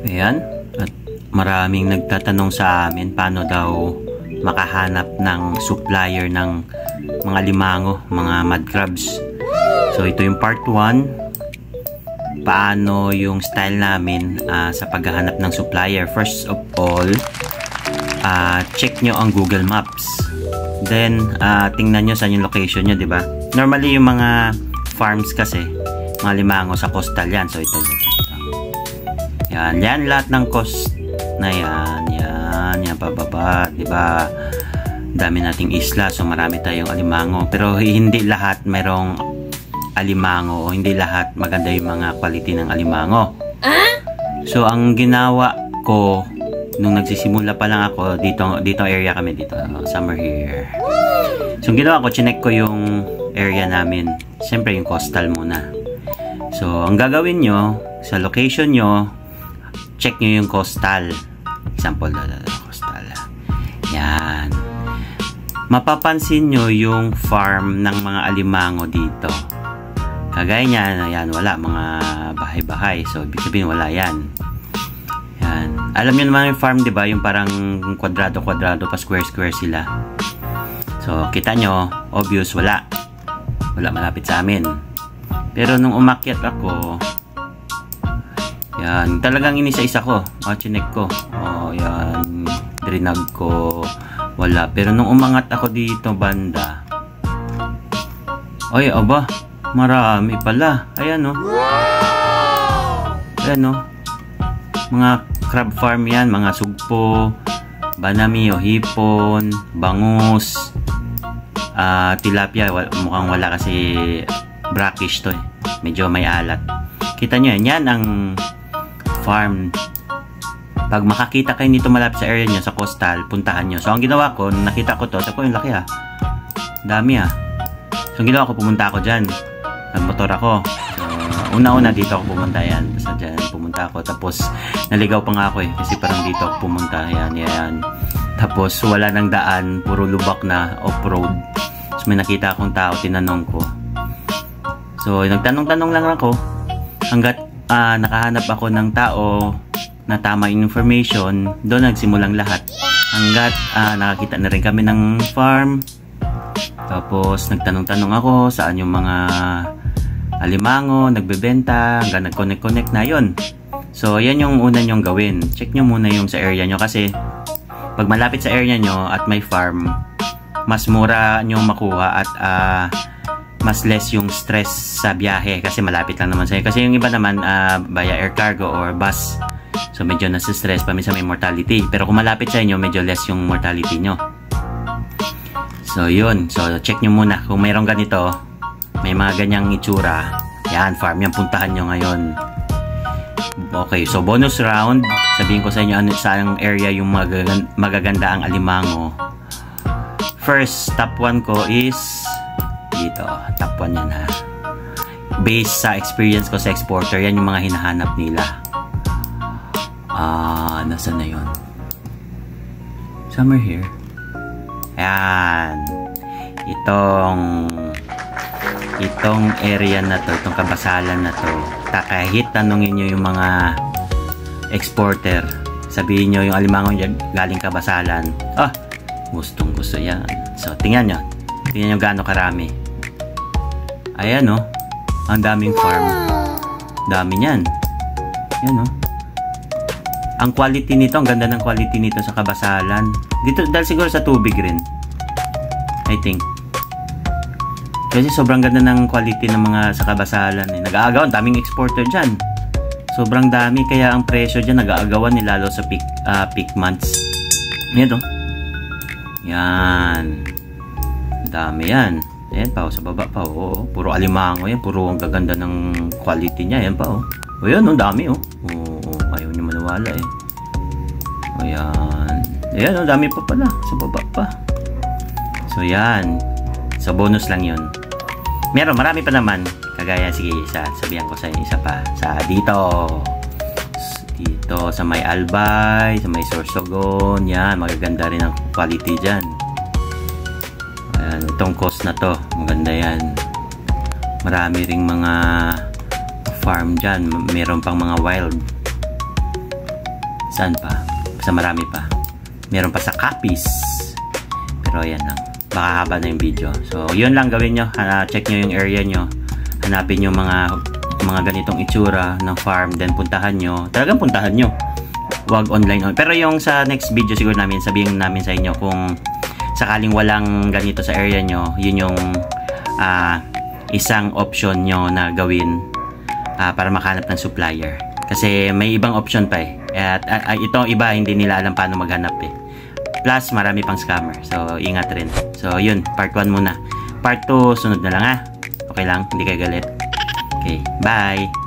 Ayan. At maraming nagtatanong sa amin paano daw makahanap ng supplier ng mga limango, mga mud crabs. So ito yung part 1. Paano yung style namin sa paghahanap ng supplier. First of all, check nyo ang Google Maps. Then tingnan nyo saan yung location nyo, diba? Normally yung mga farms kasi, mga limango sa coastal yan. So ito. Yan lahat ng coast na yan pababa, diba? Dami nating isla, so marami tayong alimango. Pero hindi lahat mayroong alimango o hindi lahat maganda yung mga quality ng alimango. So ang ginawa ko nung nagsisimula pa lang ako dito area kami dito, summer here. So ang ginawa ko, chinek ko yung area namin. Siyempre yung coastal muna. So ang gagawin nyo sa location nyo, check nyo yung coastal. Example, coastal. Yan. Mapapansin nyo yung farm ng mga alimango dito. Kagaya niyan, ayan, wala. Mga bahay-bahay. So, ibig sabihin, wala yan. Yan. Alam nyo naman yung farm, diba? Yung parang kwadrado-kwadrado pa, square-square sila. So, kita nyo, obvious, wala. Wala malapit sa amin. Pero nung umakyat ako, yan, talagang inisa-isa ko. Chinek ko. Yan. Drinag ko. Wala. Pero nung umangat ako dito banda, ay, aba, marami pala. Ayan, oh. Ayan, oh. Mga crab farm yan. Mga sugpo, banami o hipon, bangus, tilapia. Mukhang wala kasi brackish to eh. Medyo may alat. Kita nyo yan. Yan ang farm. Pag makakita kayo nito malapit sa area nyo, sa coastal, puntahan nyo. So, ang ginawa ko, nakita ko to, sabi ko, yung laki dami So, ang ginawa ko, pumunta ako dyan. Nagmotor ako. So, una-una dito ako pumunta yan. Basta dyan pumunta ako. Tapos, naligaw pa nga ako eh. Kasi parang dito ako pumunta. Yan. Tapos, wala nang daan. Puro lubak na off-road. So, may nakita akong tao, tinanong ko. So, nagtanong-tanong lang ako. Hanggat nakahanap ako ng tao na tama information, doon nagsimulang lahat. Hanggat nakakita na rin kami ng farm. Tapos nagtanong-tanong ako saan yung mga alimango, nagbebenta, hanggang nag-connect na yon. So yan yung una nyong gawin. Check nyo muna yung sa area nyo kasi pag malapit sa area nyo at may farm, mas mura nyo makuha at mas less yung stress sa biyahe kasi malapit lang naman sa'yo. Kasi yung iba naman via air cargo or bus, so medyo nasa-stress, paminsan may mortality. Pero kung malapit sa inyo, medyo less yung mortality nyo. So yun, so check nyo muna kung mayroong ganito, may mga ganyang itsura. Yan, farm yan, puntahan nyo ngayon. Okay, so bonus round. Sabihin ko sa inyo ano, saan area yung magaganda ang alimango. First, top 1 ko is dito, top 1 yan ha. Based sa experience ko sa exporter, yan yung mga hinahanap nila. Nasaan na yun? Somewhere here. Ayan. Itong area na to, itong kabasalan na to, kahit tanungin nyo yung mga exporter, sabihin nyo yung alimango galing kabasalan, gustong gusto yan. So, tingnan nyo gaano karami. Ayan, oh. Ang daming farm. Dami niyan. Ayan, oh. Ang quality nito, ang ganda ng quality nito sa kabasalan. Dito, dahil siguro sa tubig rin. I think. Kasi sobrang ganda ng quality ng mga sa kabasalan. Nag-aagawan, daming exporter dyan. Sobrang dami, kaya ang presyo dyan nag-aagawan lalo sa peak months. Ayan, oh. Yan. Dami yan. Ayan pa, sa baba pa, oh. Puro alimango yan. Puro ang gaganda ng quality niya. Ayan pa, oh. O yan, oh, dami, oh. Ayaw niyo maniwala, eh. Ayan. Ayan, oh, dami pa pala. Sa baba pa. So, yan. So, bonus lang yun. Marami pa naman. Kagaya, sige, sabihan ko sa inyo isa pa. Dito, sa may Albay, sa may Sorsogon. Yan, magaganda rin ang quality dyan. Ayan, itong coast na to. Maganda yan. Marami ring mga farm dyan. Meron pang mga wild. Saan pa? Basta marami pa. Meron pa sa Capiz. Pero ayan lang. Baka haba na yung video. So, yun lang gawin nyo. Check nyo yung area nyo. Hanapin nyo mga ganitong itsura ng farm. Then, puntahan nyo. Talagang puntahan nyo. Huwag online. Pero yung sa next video siguro namin, sabihin namin sa inyo kung sakaling walang ganito sa area nyo, yun yung isang option nyo na gawin para makahanap ng supplier. Kasi may ibang option pa eh. At itong iba, hindi nila alam paano maghanap eh. Plus, marami pang scammer. So, ingat rin. So, yun. Part 1 muna. Part 2, sunod na lang ha. Okay lang? Hindi kayo galit? Okay. Bye!